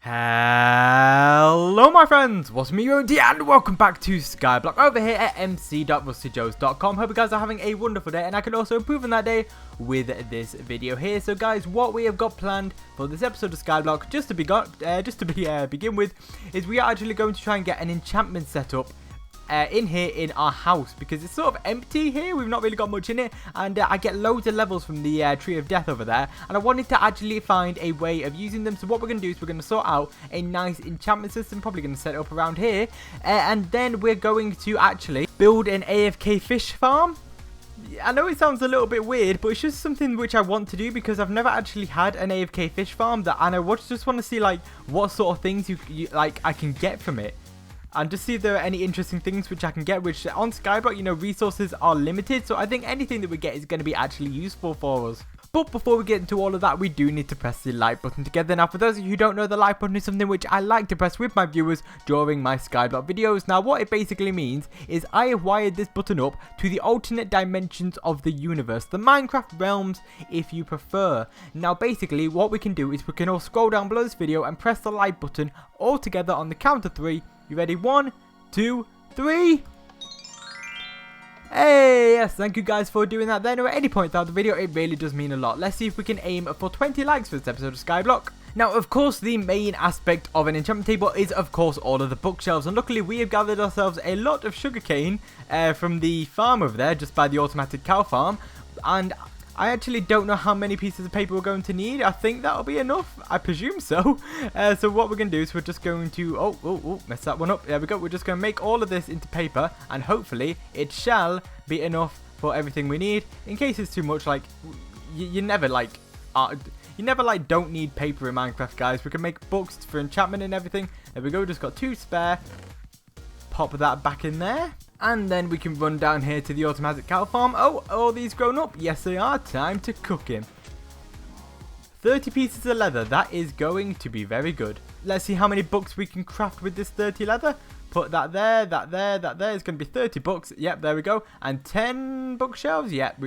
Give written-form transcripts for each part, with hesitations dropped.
Hello my friends, what's me Ronan, and welcome back to Skyblock over here at mc.rustyjoes.com. Hope you guys are having a wonderful day, and I can also improve on that day with this video here. So guys, what we have got planned for this episode of Skyblock, begin with, is we are actually going to try and get an enchantment set up in here in our house, because it's sort of empty here. We've not really got much in it, and I get loads of levels from the tree of death over there, and I wanted to actually find a way of using them. So what we're going to do is we're going to sort out a nice enchantment system, probably going to set it up around here, and then we're going to actually build an AFK fish farm. I know it sounds a little bit weird, but it's just something which I want to do because I've never actually had an AFK fish farm, and I just want to see like what sort of things I can get from it. And just see if there are any interesting things which I can get, which on Skyblock, you know, resources are limited. So I think anything that we get is going to be actually useful for us. But before we get into all of that, we do need to press the like button together. Now, for those of you who don't know, the like button is something which I like to press with my viewers during my Skyblock videos. Now, what it basically means is I have wired this button up to the alternate dimensions of the universe, the Minecraft realms, if you prefer. Now, basically, what we can do is we can all scroll down below this video and press the like button all together on the count of 3. You ready? 1, 2, 3. Hey, yes, thank you guys for doing that then, or at any point throughout the video. It really does mean a lot. Let's see if we can aim for 20 likes for this episode of Skyblock. Now, of course, the main aspect of an enchantment table is, of course, all of the bookshelves. And luckily, we have gathered ourselves a lot of sugarcane from the farm over there, just by the automated cow farm. And I actually don't know how many pieces of paper we're going to need. I think that'll be enough. I presume so. So what we're going to do is we're just going to... Oh, mess that one up. There we go. We're just going to make all of this into paper. And hopefully it shall be enough for everything we need. In case it's too much, like... You never, like... don't need paper in Minecraft, guys. We can make books for enchantment and everything. There we go. Just got 2 spare. Pop that back in there. And then we can run down here to the automatic cow farm. Oh, are all these grown up? Yes, they are. Time to cook him. 30 pieces of leather. That is going to be very good. Let's see how many books we can craft with this 30 leather. Put that there, that there, that there. It's going to be 30 books. Yep, there we go. And 10 bookshelves. Yep.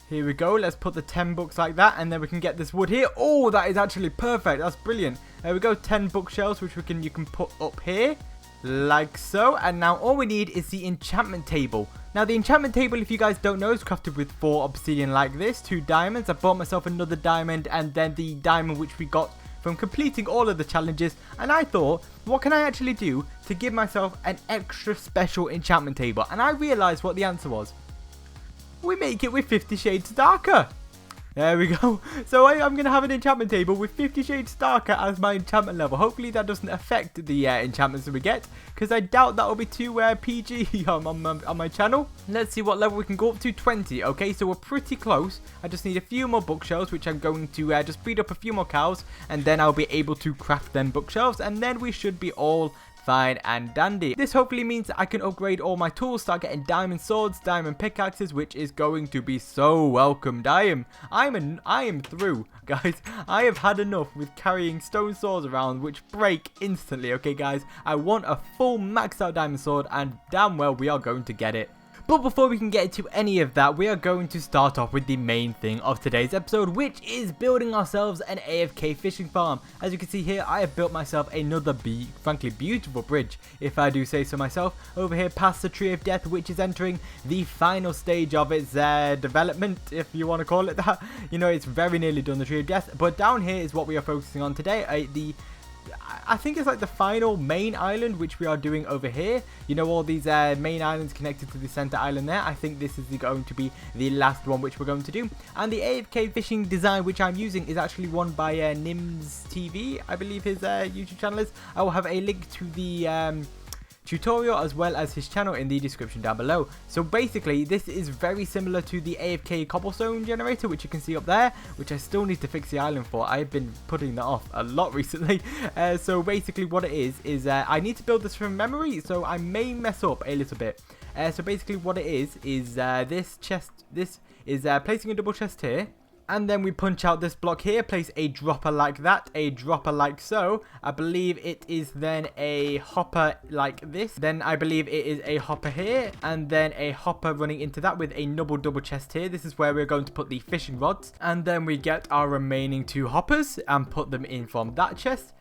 Here we go. Let's put the 10 books like that. And then we can get this wood here. Oh, that is actually perfect. That's brilliant. There we go. 10 bookshelves, which you can put up here. Like so. And now all we need is the enchantment table. Now the enchantment table, if you guys don't know, is crafted with 4 obsidian like this, 2 diamonds. I bought myself another diamond, and then the diamond which we got from completing all of the challenges. And I thought, what can I actually do to give myself an extra special enchantment table? And I realized what the answer was. We make it with 50 shades darker. There we go. So I'm going to have an enchantment table with 50 shades darker as my enchantment level. Hopefully that doesn't affect the enchantments that we get, because I doubt that will be too PG on my channel. Let's see what level we can go up to. 20. Okay, so we're pretty close. I just need a few more bookshelves, which I'm going to just breed up a few more cows, and then I'll be able to craft them bookshelves, and then we should be all fine and dandy. This hopefully means that I can upgrade all my tools, start getting diamond swords, diamond pickaxes, which is going to be so welcomed. I am through, guys. I have had enough with carrying stone swords around which break instantly. Okay, guys, I want a full maxed out diamond sword, and damn well we are going to get it. But before we can get into any of that, we are going to start off with the main thing of today's episode, which is building ourselves an AFK fishing farm. As you can see here, I have built myself another frankly beautiful bridge, if I do say so myself, over here past the tree of death, which is entering the final stage of its development, if you want to call it that. You know, it's very nearly done, the tree of death. But down here is what we are focusing on today, I think it's like the final main island, which we are doing over here. You know, all these main islands connected to the center island there. I think this is going to be the last one which we're going to do. And the AFK fishing design which I'm using is actually one by Nims TV, I believe his YouTube channel is. I will have a link to the tutorial as well as his channel in the description down below. So basically this is very similar to the AFK cobblestone generator, which you can see up there, which I still need to fix the island for. I've been putting that off a lot recently. So basically what it is I need to build this from memory, so I may mess up a little bit. So basically what it is this chest, this is placing a double chest here. And then we punch out this block here, place a dropper like that, a dropper like so. I believe it is then a hopper like this. Then I believe it is a hopper here, and then a hopper running into that with a double chest here. This is where we're going to put the fishing rods. And then we get our remaining 2 hoppers and put them in from that chest.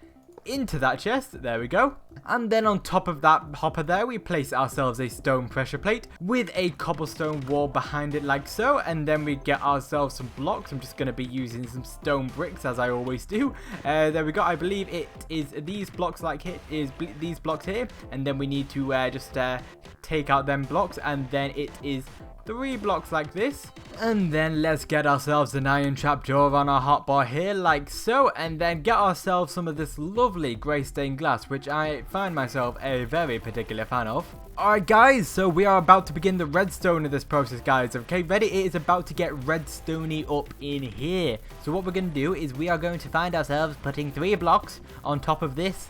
into that chest. There we go. And then on top of that hopper there, we place ourselves a stone pressure plate with a cobblestone wall behind it like so. And then we get ourselves some blocks. I'm just going to be using some stone bricks as I always do. There we go. I believe it is these blocks these blocks here. And then we need to just take out them blocks. And then it is 3 blocks like this. And then let's get ourselves an iron trapdoor on our hotbar here like so, and then get ourselves some of this lovely grey stained glass, which I find myself a very particular fan of. Alright guys, so we are about to begin the redstone of this process, guys. Okay, ready? It is about to get redstoney up in here. So what we're going to do is we are going to find ourselves putting 3 blocks on top of this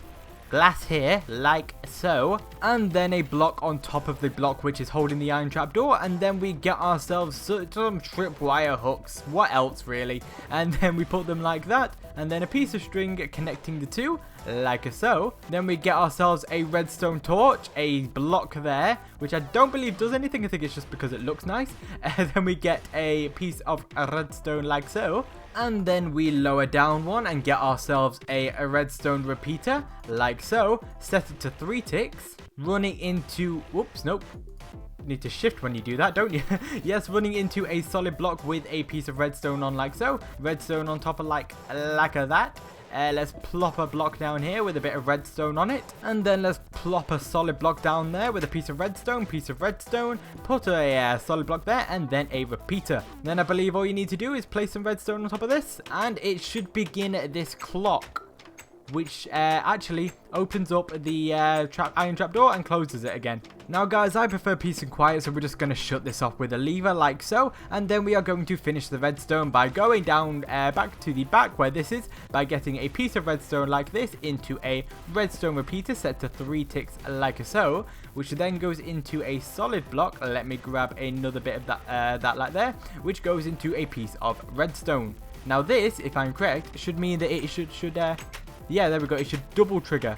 glass here like so, and then a block on top of the block which is holding the iron trapdoor, and then we get ourselves some tripwire hooks, what else really, and then we put them like that, and then a piece of string connecting the two like so. Then we get ourselves a redstone torch, a block there which I don't believe does anything. I think it's just because it looks nice. And then we get a piece of redstone like so, and then we lower down one and get ourselves a redstone repeater like so. Set it to 3 ticks, running into, whoops, nope, you need to shift when you do that, don't you? Yes, running into a solid block with a piece of redstone on like so. Redstone on top of like that. Let's plop a block down here with a bit of redstone on it. And then let's plop a solid block down there with a piece of redstone, put a solid block there, and then a repeater. Then I believe all you need to do is place some redstone on top of this, and it should begin this clock, which actually opens up the iron trapdoor and closes it again. Now guys, I prefer peace and quiet, so we're just going to shut this off with a lever like so, and then we are going to finish the redstone by going down back to the back where this is, by getting a piece of redstone like this into a redstone repeater set to 3 ticks like so, which then goes into a solid block. Let me grab another bit of that like there, which goes into a piece of redstone. Now this, if I'm correct, should mean that it should yeah, there we go. It should double trigger.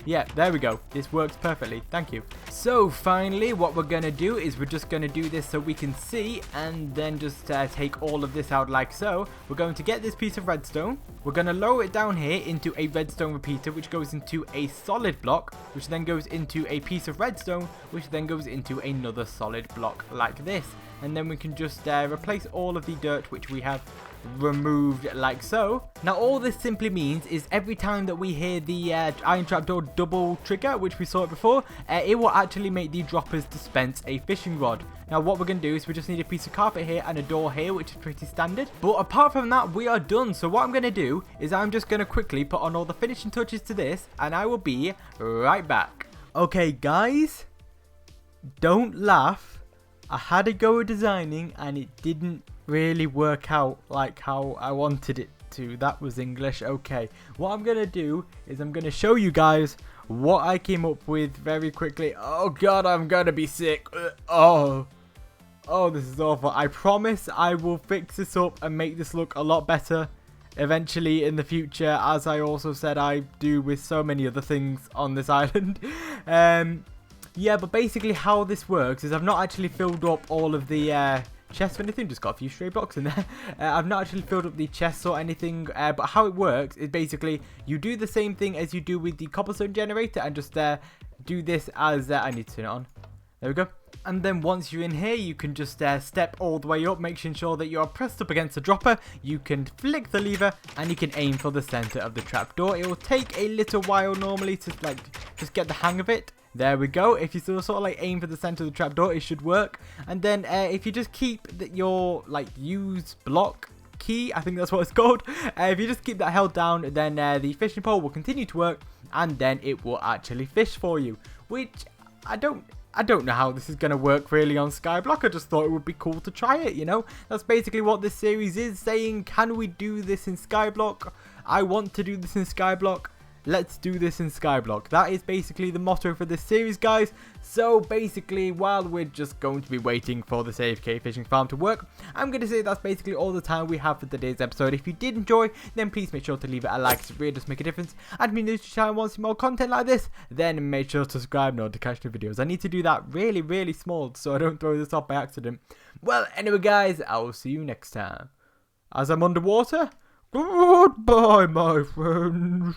Yeah, there we go. This works perfectly. Thank you. So finally, what we're going to do is we're just going to do this so we can see, and then just take all of this out like so. We're going to get this piece of redstone. We're going to lower it down here into a redstone repeater, which goes into a solid block, which then goes into a piece of redstone, which then goes into another solid block like this. And then we can just replace all of the dirt which we have removed like so. Now all this simply means is every time that we hear the iron trapdoor double trigger, which we saw it before, it will actually make the droppers dispense a fishing rod. Now what we're going to do is we just need a piece of carpet here and a door here, which is pretty standard. But apart from that, we are done. So what I'm going to do is I'm just going to quickly put on all the finishing touches to this, and I will be right back. Okay guys, don't laugh. I had a go at designing and it didn't really work out like how I wanted it to. That was English. Okay, what I'm going to do is I'm going to show you guys what I came up with very quickly. Oh god, I'm going to be sick. Oh, this is awful. I promise I will fix this up and make this look a lot better eventually in the future, as I also said I do with so many other things on this island. Yeah, but basically how this works is I've not actually filled up all of the chests or anything, just got a few stray blocks in there. I've not actually filled up the chests or anything, but how it works is basically you do the same thing as you do with the cobblestone generator, and just do this as, I need to turn it on. There we go. And then once you're in here, you can just step all the way up, making sure that you're pressed up against the dropper. You can flick the lever and you can aim for the center of the trapdoor. It will take a little while normally to just get the hang of it. There we go. If you sort of aim for the center of the trapdoor, it should work. And then if you just keep your use block key, I think that's what it's called. If you just keep that held down, then the fishing pole will continue to work, and then it will actually fish for you. Which I don't know how this is going to work really on Skyblock. I just thought it would be cool to try it, you know. That's basically what this series is saying. Can we do this in Skyblock? I want to do this in Skyblock. Let's do this in Skyblock. That is basically the motto for this series, guys. So basically, while we're just going to be waiting for this AFK Fishing Farm to work, I'm going to say that's basically all the time we have for today's episode. If you did enjoy, then please make sure to leave it a like, because it really does make a difference. And if you're new to the channel and want to see more content like this, then make sure to subscribe in order to catch the videos. I need to do that really, really small so I don't throw this off by accident. Well, anyway, guys, I will see you next time. As I'm underwater, goodbye, my friends.